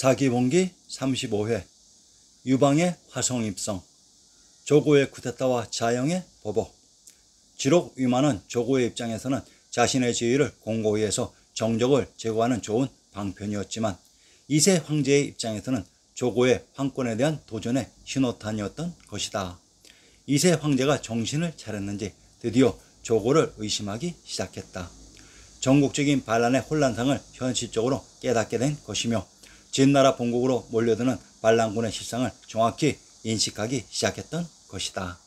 사기봉기 35회 유방의 화성입성, 조고의 쿠데타와 자영의 보복. 지록 위만은 조고의 입장에서는 자신의 지위를 공고히 해서 정적을 제거하는 좋은 방편이었지만, 2세 황제의 입장에서는 조고의 황권에 대한 도전의 신호탄이었던 것이다. 2세 황제가 정신을 차렸는지 드디어 조고를 의심하기 시작했다. 전국적인 반란의 혼란상을 현실적으로 깨닫게 된 것이며, 진나라 본국으로 몰려드는 반란군의 실상을 정확히 인식하기 시작했던 것이다.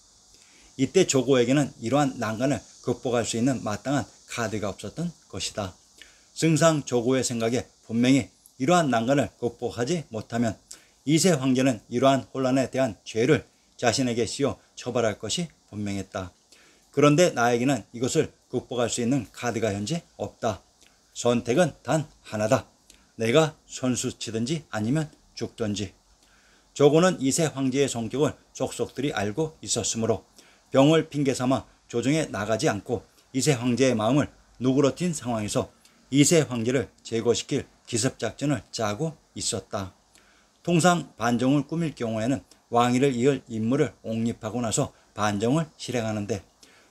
이때 조고에게는 이러한 난관을 극복할 수 있는 마땅한 카드가 없었던 것이다. 승상 조고의 생각에 분명히 이러한 난관을 극복하지 못하면 2세 황제는 이러한 혼란에 대한 죄를 자신에게 씌워 처벌할 것이 분명했다. 그런데 나에게는 이것을 극복할 수 있는 카드가 현재 없다. 선택은 단 하나다. 내가 선수 치든지 아니면 죽든지. 조고는 2세 황제의 성격을 속속들이 알고 있었으므로 병을 핑계삼아 조정에 나가지 않고 2세 황제의 마음을 누그러뜨린 상황에서 2세 황제를 제거시킬 기습작전을 짜고 있었다. 통상 반정을 꾸밀 경우에는 왕위를 이을 인물을 옹립하고 나서 반정을 실행하는데,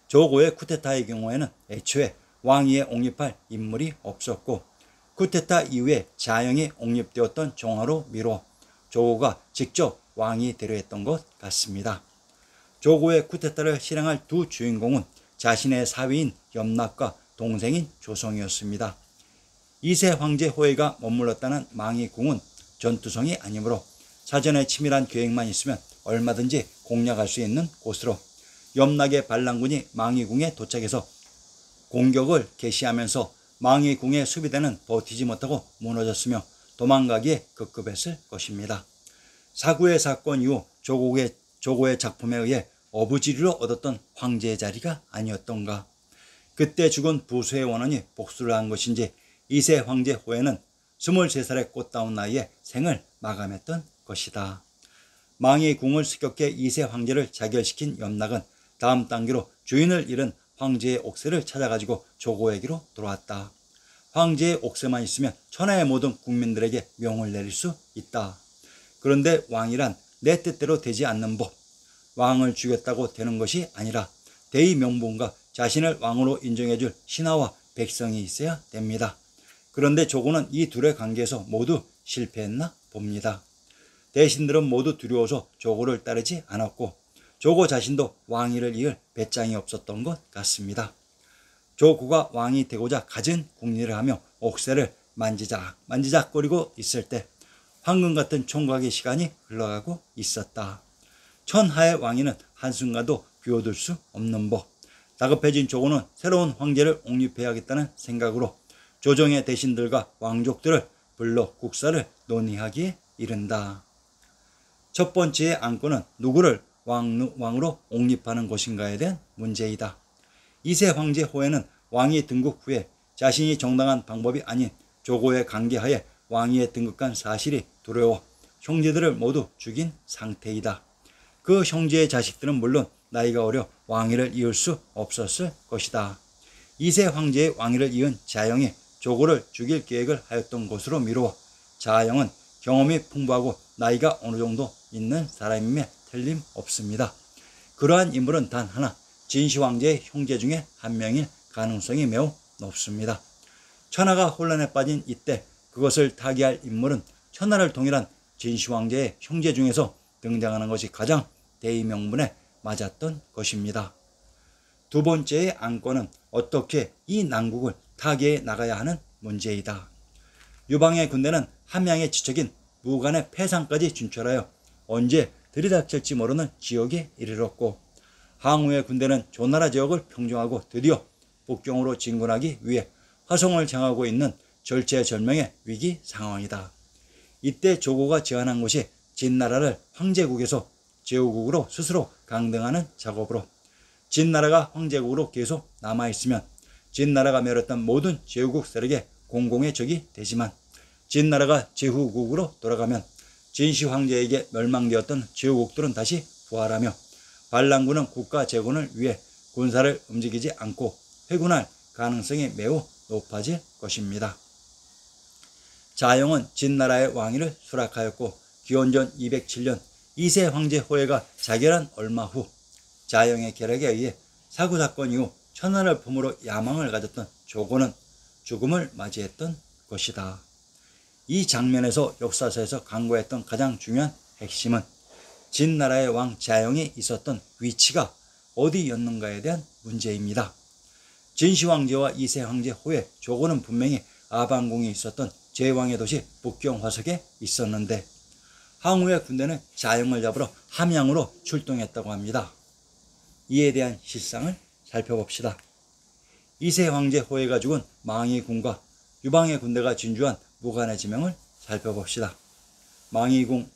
조고의 쿠데타의 경우에는 애초에 왕위에 옹립할 인물이 없었고, 쿠데타 이후에 자영이 옹립되었던 종화로 미뤄 조고가 직접 왕이 되려 했던 것 같습니다. 조고의 쿠데타를 실행할 두 주인공은 자신의 사위인 염락과 동생인 조성이었습니다. 2세 황제 호해가 머물렀다는 망이궁은 전투성이 아니므로 사전에 치밀한 계획만 있으면 얼마든지 공략할 수 있는 곳으로, 염락의 반란군이 망이궁에 도착해서 공격을 개시하면서 망이궁의 수비대는 버티지 못하고 무너졌으며 도망가기에 급급했을 것입니다. 사구의 사건 이후 조고의 작품에 의해 어부지리로 얻었던 황제의 자리가 아니었던가. 그때 죽은 부수의 원한이 복수를 한 것인지 2세 황제 호해는 23살의 꽃다운 나이에 생을 마감했던 것이다. 망이궁을 습격해 2세 황제를 자결시킨 염락은 다음 단계로 주인을 잃은 황제의 옥새를 찾아가지고 조고에게로 돌아왔다. 황제의 옥새만 있으면 천하의 모든 국민들에게 명을 내릴 수 있다. 그런데 왕이란 내 뜻대로 되지 않는 법, 왕을 죽였다고 되는 것이 아니라 대의 명분과 자신을 왕으로 인정해줄 신하와 백성이 있어야 됩니다. 그런데 조고는 이 둘의 관계에서 모두 실패했나 봅니다. 대신들은 모두 두려워서 조고를 따르지 않았고, 조고 자신도 왕위를 이을 배짱이 없었던 것 같습니다. 조고가 왕이 되고자 갖은 궁리를 하며 옥새를 만지작거리고 있을 때 황금 같은 총각의 시간이 흘러가고 있었다. 천하의 왕위는 한순간도 비워둘 수 없는 법. 다급해진 조고는 새로운 황제를 옹립해야겠다는 생각으로 조정의 대신들과 왕족들을 불러 국사를 논의하기에 이른다. 첫 번째의 안건은 누구를 왕으로 옹립하는 것인가에 대한 문제이다. 2세 황제 호해는 왕위 등극 후에 자신이 정당한 방법이 아닌 조고의 강계하에 왕위에 등극한 사실이 두려워 형제들을 모두 죽인 상태이다. 그 형제의 자식들은 물론 나이가 어려 왕위를 이을 수 없었을 것이다. 2세 황제의 왕위를 이은 자영이 조고를 죽일 계획을 하였던 것으로 미루어 자영은 경험이 풍부하고 나이가 어느 정도 있는 사람임에 틀림없습니다. 그러한 인물은 단 하나, 진시 황제의 형제 중에 한 명일 가능성이 매우 높습니다. 천하가 혼란에 빠진 이때 그것을 타개할 인물은 천하를 통일한 진시 황제의 형제 중에서 등장하는 것이 가장 대의 명분에 맞았던 것입니다. 두 번째의 안건은 어떻게 이 난국을 타개해 나가야 하는 문제이다. 유방의 군대는 함양의 지척인 무간의 패상까지 진출하여 언제 들이닥칠지 모르는 지역에 이르렀고, 항우의 군대는 조나라 지역을 평정하고 드디어 북경으로 진군하기 위해 화성을 향하고 있는 절체절명의 위기 상황이다. 이때 조고가 제안한 것이 진나라를 황제국에서 제후국으로 스스로 강등하는 작업으로, 진나라가 황제국으로 계속 남아있으면 진나라가 멸했던 모든 제후국 세력의 공공의 적이 되지만, 진나라가 제후국으로 돌아가면 진시 황제에게 멸망되었던 제후국들은 다시 부활하며 반란군은 국가 재건을 위해 군사를 움직이지 않고 회군할 가능성이 매우 높아질 것입니다. 자영은 진나라의 왕위를 수락하였고 기원전 207년 2세 황제 호해가 자결한 얼마 후 자영의 계략에 의해 사구사건 이후 천하를 품으로 야망을 가졌던 조고는 죽음을 맞이했던 것이다. 이 장면에서 역사서에서 강구했던 가장 중요한 핵심은 진나라의 왕 자영이 있었던 위치가 어디였는가에 대한 문제입니다. 진시황제와 2세 황제 호해, 조고는 분명히 아방궁이 있었던 제왕의 도시 북경화석에 있었는데 항우의 군대는 자영을 잡으러 함양으로 출동했다고 합니다. 이에 대한 실상을 살펴봅시다. 2세 황제 호해가 죽은 망이궁과 유방의 군대가 진주한 무간의 지명을 살펴봅시다. 망이궁,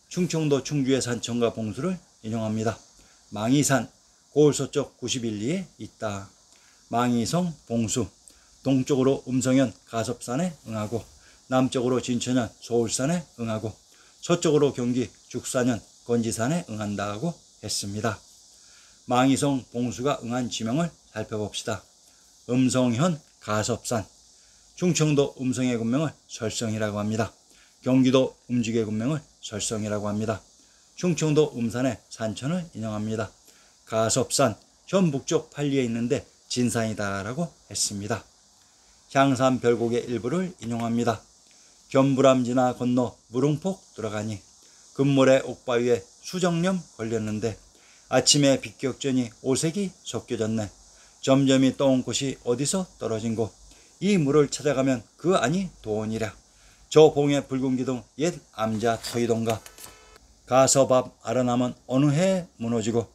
충청도 충주의 산천과 봉수를 인용합니다. 망이산, 고을서쪽 91리에 있다. 망이성, 봉수, 동쪽으로 음성현 가섭산에 응하고 남쪽으로 진천현 소울산에 응하고 서쪽으로 경기 죽산현 건지산에 응한다고 했습니다. 망이성, 봉수가 응한 지명을 살펴봅시다. 음성현, 가섭산, 충청도 음성의 군명을 설성이라고 합니다. 경기도 음직의 군명을 설성이라고 합니다. 충청도 음산의 산천을 인용합니다. 가섭산, 현 북쪽 판리에 있는데 진산이다라고 했습니다. 향산 별곡의 일부를 인용합니다. 견부람 지나 건너 무릉폭 들어가니 금모래 옥바위에 수정염 걸렸는데 아침에 비격전이 오색이 섞여졌네. 점점이 떠온 곳이 어디서 떨어진 곳. 이 물을 찾아가면 그 안이 도원이랴. 저 봉의 붉은 기둥 옛 암자 터이던가. 가섭 앞 아련함은 어느 해에 무너지고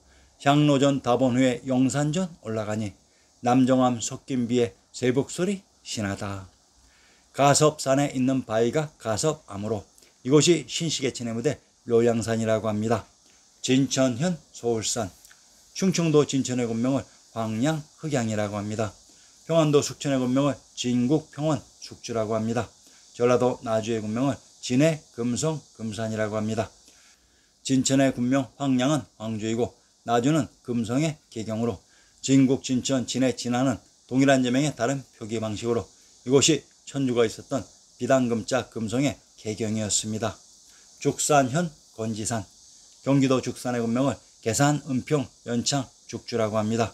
향로전 다본 후에 영산전 올라가니 남정암 섞인 비에 새북소리 신하다. 가섭산에 있는 바위가 가섭암으로 이곳이 신시계천의 무대 묘양산이라고 합니다. 진천현 소울산, 충청도 진천의 군명을 황양 흑양이라고 합니다. 평안도 숙천의 군명을 진국평원 숙주라고 합니다. 전라도 나주의 군명을 진해 금성 금산이라고 합니다. 진천의 군명 황양은 황주이고 나주는 금성의 계경으로 진국, 진천, 진해, 진안은 동일한 제명의 다른 표기 방식으로 이곳이 천주가 있었던 비단금자 금성의 계경이었습니다. 죽산현 건지산, 경기도 죽산의 군명을 계산, 은평, 연창, 죽주라고 합니다.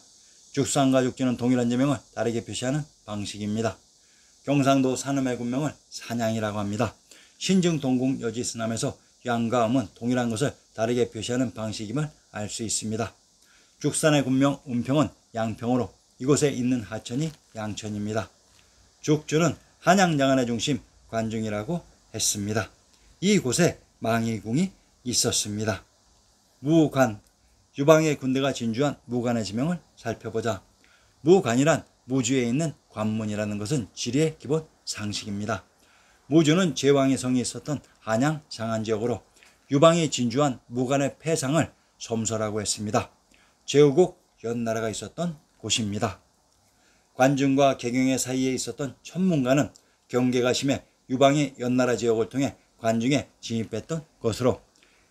죽산과 죽주는 동일한 제명을 다르게 표시하는 방식입니다. 경상도 산음의 군명을 산양이라고 합니다. 신증, 동궁, 여지, 쓰남에서 양과 음은 동일한 것을 다르게 표시하는 방식임을 알 수 있습니다. 죽산의 군명 은평은 양평으로 이곳에 있는 하천이 양천입니다. 죽주는 한양장안의 중심 관중이라고 했습니다. 이곳에 망이궁이 있었습니다. 무관, 유방의 군대가 진주한 무관의 지명을 살펴보자. 무관이란 무주에 있는 관문이라는 것은 지리의 기본 상식입니다. 무주는 제왕의 성이 있었던 한양 장안 지역으로 유방이 진주한 무관의 폐상을 섬서라고 했습니다. 제후국 연나라가 있었던 곳입니다. 관중과 개경의 사이에 있었던 천문관은 경계가 심해 유방이 연나라 지역을 통해 관중에 진입했던 것으로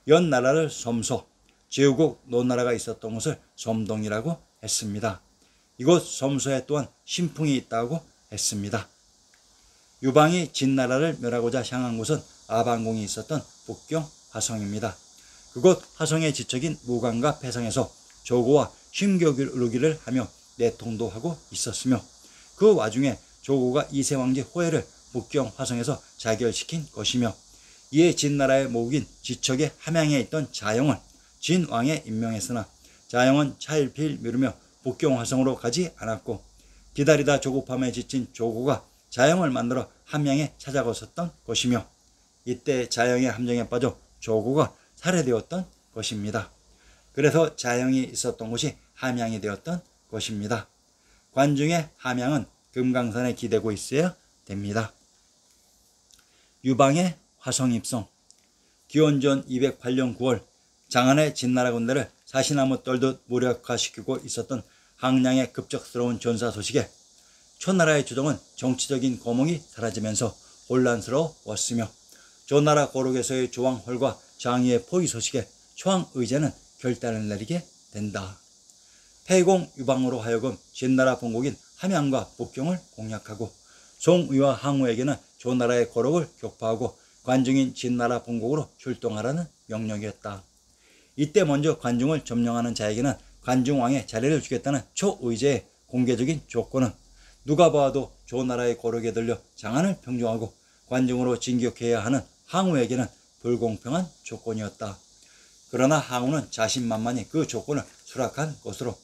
연나라를 섬소, 제후국 노나라가 있었던 곳을 섬동이라고 했습니다. 이곳 섬소에 또한 신풍이 있다고 했습니다. 유방이 진나라를 멸하고자 향한 곳은 아방궁이 있었던 북경 화성입니다. 그곳 화성의 지척인 무관과 폐상에서 조고와 심교류기를 하며 내통도 하고 있었으며 그 와중에 조고가 2세 황제 호해를 북경 화성에서 자결시킨 것이며 이에 진나라의 모국인 지척의 함양에 있던 자영을 진왕에 임명했으나 자영은 차일피일 미루며 북경 화성으로 가지 않았고 기다리다 조급함에 지친 조고가 자영을 만들어 함양에 찾아갔었던 것이며 이때 자영의 함정에 빠져 조고가 살해되었던 것입니다. 그래서 자영이 있었던 곳이 함양이 되었던 것입니다. 관중의 함양은 금강산에 기대고 있어야 됩니다. 유방의 화성입성. 기원전 208년 9월 장안의 진나라 군대를 사시나무 떨듯 무력화시키고 있었던 항량의 급작스러운 전사 소식에 초나라의 주정은 정치적인 거몽이 사라지면서 혼란스러웠으며 조나라 고록에서의 조왕홀과 장의의 포위 소식에 초왕의제는 결단을 내리게 된다. 폐공 유방으로 하여금 진나라 본국인 함양과 북경을 공략하고 송의와 항우에게는 조나라의 고록을 격파하고 관중인 진나라 본국으로 출동하라는 명령이었다. 이때 먼저 관중을 점령하는 자에게는 관중왕의 자리를 주겠다는 초의제의 공개적인 조건은 누가 봐도 조나라의 고록에 들려 장안을 평정하고 관중으로 진격해야 하는 항우에게는 불공평한 조건이었다. 그러나 항우는 자신만만히 그 조건을 수락한 것으로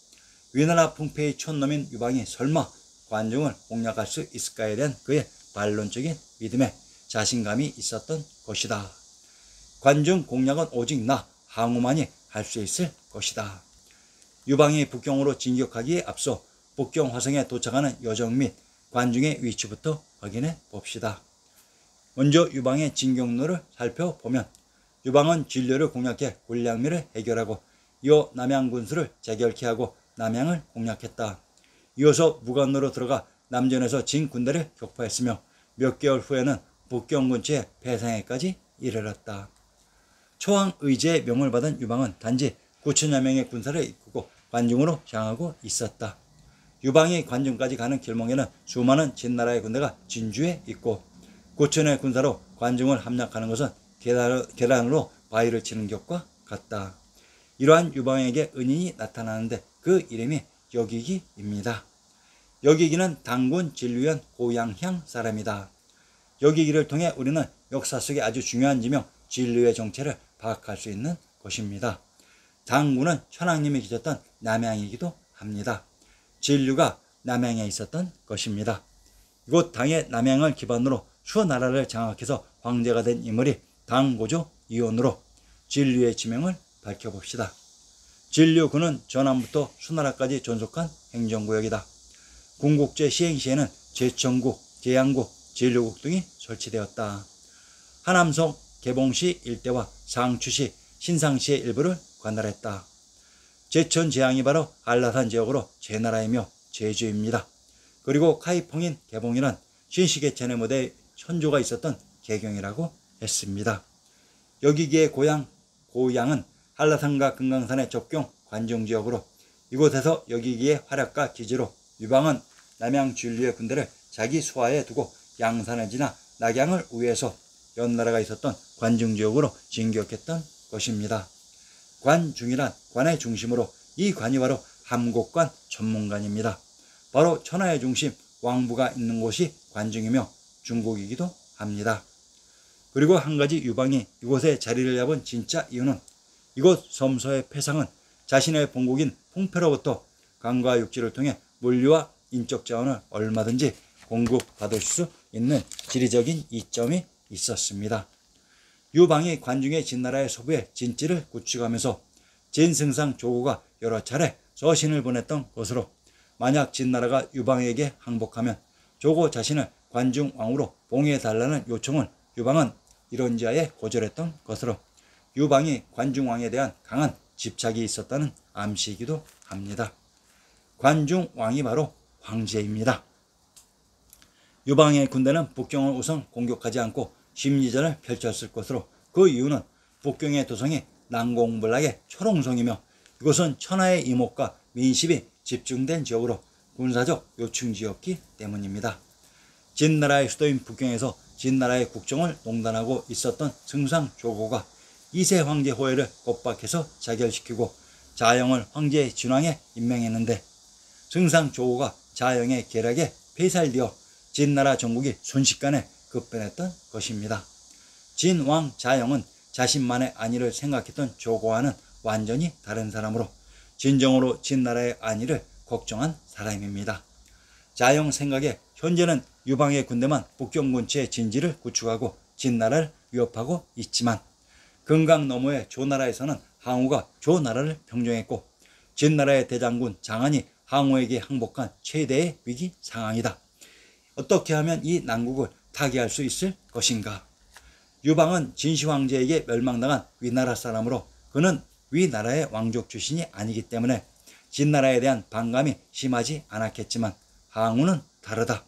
위나라 풍패의 촌놈인 유방이 설마 관중을 공략할 수 있을까에 대한 그의 반론적인 믿음에 자신감이 있었던 것이다. 관중 공략은 오직 나 항우만이 할 수 있을 것이다. 유방이 북경으로 진격하기에 앞서 북경 화성에 도착하는 여정 및 관중의 위치부터 확인해 봅시다. 먼저 유방의 진격로를 살펴보면 유방은 진료를 공략해 굴량미를 해결하고 이어 남양군수를 재결케 하고 남양을 공략했다. 이어서 무관로로 들어가 남전에서 진 군대를 격파했으며 몇 개월 후에는 북경 근처의 패상에까지 이르렀다. 초항 의제의 명을 받은 유방은 단지 9천여 명의 군사를 이끌고 관중으로 향하고 있었다. 유방이 관중까지 가는 길목에는 수많은 진나라의 군대가 진주에 있고 9천의 군사로 관중을 함락하는 것은 계란으로 바위를 치는 격과 같다. 이러한 유방에게 은인이 나타나는데 그 이름이 여기기입니다. 여기기는 당군 진류현 고양향 사람이다. 여기기를 통해 우리는 역사 속에 아주 중요한 지명 진류의 정체를 파악할 수 있는 것입니다. 당군은 천황님이 계셨던 남양이기도 합니다. 진류가 남양에 있었던 것입니다. 이곳 당의 남양을 기반으로 수나라를 장악해서 황제가 된 인물이 당고조 이온으로 진류의 지명을 밝혀봅시다. 진류군은 전함부터 수나라까지 존속한 행정구역이다. 군국제 시행 시에는 제천국, 계양국, 진류국 등이 설치되었다. 하남성 개봉시 일대와 상추시, 신상시의 일부를 관할했다. 제천 제양이 바로 한라산 지역으로 제나라이며 제주입니다. 그리고 카이펑인 개봉이란 신시계천의 무대에 천조가 있었던 개경이라고 했습니다. 여기기의 고향은 한라산과 금강산의 접경 관중지역으로 이곳에서 여기기의 활약과 기지로 유방은 남양 진류의 군대를 자기 수하에 두고 양산을 지나 낙양을 우회해서 연나라가 있었던 관중지역으로 진격했던 것입니다. 관중이란 관의 중심으로 이 관이 바로 함곡관 전문관입니다. 바로 천하의 중심 왕부가 있는 곳이 관중이며 중국이기도 합니다. 그리고 한 가지 유방이 이곳에 자리를 잡은 진짜 이유는 이곳 섬서의 패상은 자신의 본국인 풍패로부터 강과 육지를 통해 물류와 인적 자원을 얼마든지 공급받을 수 있는 지리적인 이점이 있었습니다. 유방이 관중의 진나라의 서부에 진지를 구축하면서 진승상 조고가 여러 차례 서신을 보냈던 것으로 만약 진나라가 유방에게 항복하면 조고 자신을 관중왕으로 봉해달라는 요청을 유방은 이런지하에 거절했던 것으로 유방이 관중왕에 대한 강한 집착이 있었다는 암시이기도 합니다. 관중왕이 바로 황제입니다. 유방의 군대는 북경을 우선 공격하지 않고 심리전을 펼쳤을 것으로 그 이유는 북경의 도성이 난공불락의 초롱성이며 이곳은 천하의 이목과 민심이 집중된 지역으로 군사적 요충지였기 때문입니다. 진나라의 수도인 북경에서 진나라의 국정을 농단하고 있었던 승상 조고가 2세 황제 호해를 겁박해서 자결시키고 자영을 황제 진왕에 임명했는데 승상 조고가 자영의 계략에 폐살되어 진나라 전국이 순식간에 급변했던 것입니다. 진왕 자영은 자신만의 안위를 생각했던 조고와는 완전히 다른 사람으로 진정으로 진나라의 안위를 걱정한 사람입니다. 자영 생각에 현재는 유방의 군대만 북경 근처에 진지를 구축하고 진나라를 위협하고 있지만 금강 너머의 조나라에서는 항우가 조나라를 평정했고 진나라의 대장군 장안이 항우에게 항복한 최대의 위기 상황이다. 어떻게 하면 이 난국을 타개할 수 있을 것인가? 유방은 진시황제에게 멸망당한 위나라 사람으로 그는 위나라의 왕족 출신이 아니기 때문에 진나라에 대한 반감이 심하지 않았겠지만 항우는 다르다.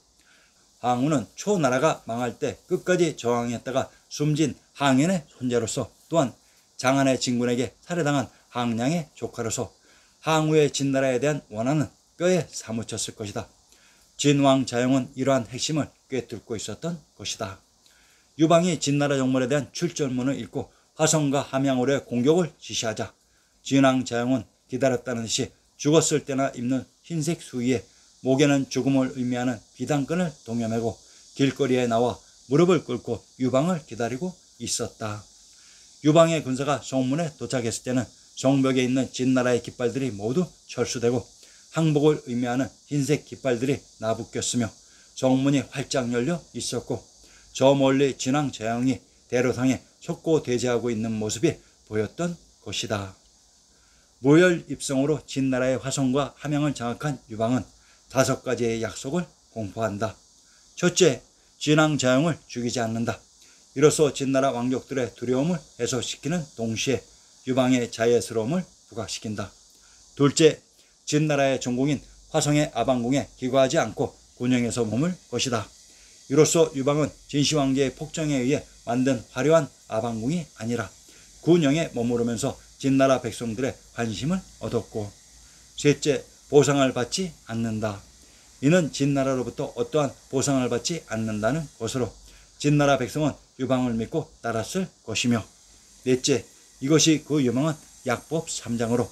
항우는 초나라가 망할 때 끝까지 저항했다가 숨진 항현의 손자로서 또한 장안의 진군에게 살해당한 항량의 조카로서 항우의 진나라에 대한 원한은 뼈에 사무쳤을 것이다. 진왕 자영은 이러한 핵심을 꿰뚫고 있었던 것이다. 유방이 진나라 정벌에 대한 출전문을 읽고 화성과 함양으로의 공격을 지시하자 진왕자영은 기다렸다는 듯이 죽었을 때나 입는 흰색 수의에 목에는 죽음을 의미하는 비단끈을 동여매고 길거리에 나와 무릎을 꿇고 유방을 기다리고 있었다. 유방의 군사가 성문에 도착했을 때는 성벽에 있는 진나라의 깃발들이 모두 철수되고 항복을 의미하는 흰색 깃발들이 나부꼈으며 성문이 활짝 열려 있었고 저 멀리 진왕자영이 대로상에 솟고 대제하고 있는 모습이 보였던 것이다. 모열 입성으로 진나라의 화성과 함양을 장악한 유방은 5가지의 약속을 공포한다. 첫째, 진왕자영을 죽이지 않는다. 이로써 진나라 왕족들의 두려움을 해소시키는 동시에 유방의 자애스러움을 부각시킨다. 둘째, 진나라의 전공인 화성의 아방궁에 기거하지 않고 군영에서 머물 것이다. 이로써 유방은 진시황제의 폭정에 의해 만든 화려한 아방궁이 아니라 군영에 머무르면서 진나라 백성들의 관심을 얻었고, 셋째, 보상을 받지 않는다. 이는 진나라로부터 어떠한 보상을 받지 않는다는 것으로 진나라 백성은 유방을 믿고 따랐을 것이며, 넷째, 이것이 그 유방은 약법 3장으로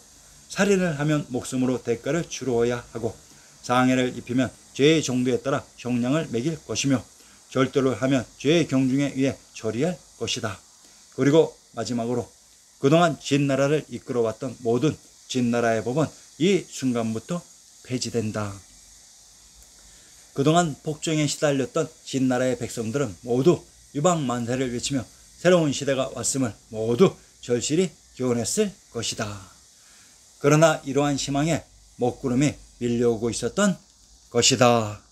살인을 하면 목숨으로 대가를 치루어야 하고 상해를 입히면 죄의 정도에 따라 형량을 매길 것이며 절도를 하면 죄의 경중에 의해 처리할 것이다. 그리고 마지막으로 그동안 진나라를 이끌어왔던 모든 진나라의 법은 이 순간부터 폐지된다. 그동안 폭정에 시달렸던 진나라의 백성들은 모두 유방 만세를 외치며 새로운 시대가 왔음을 모두 절실히 기원했을 것이다. 그러나 이러한 희망에 먹구름이 밀려오고 있었던 것이다.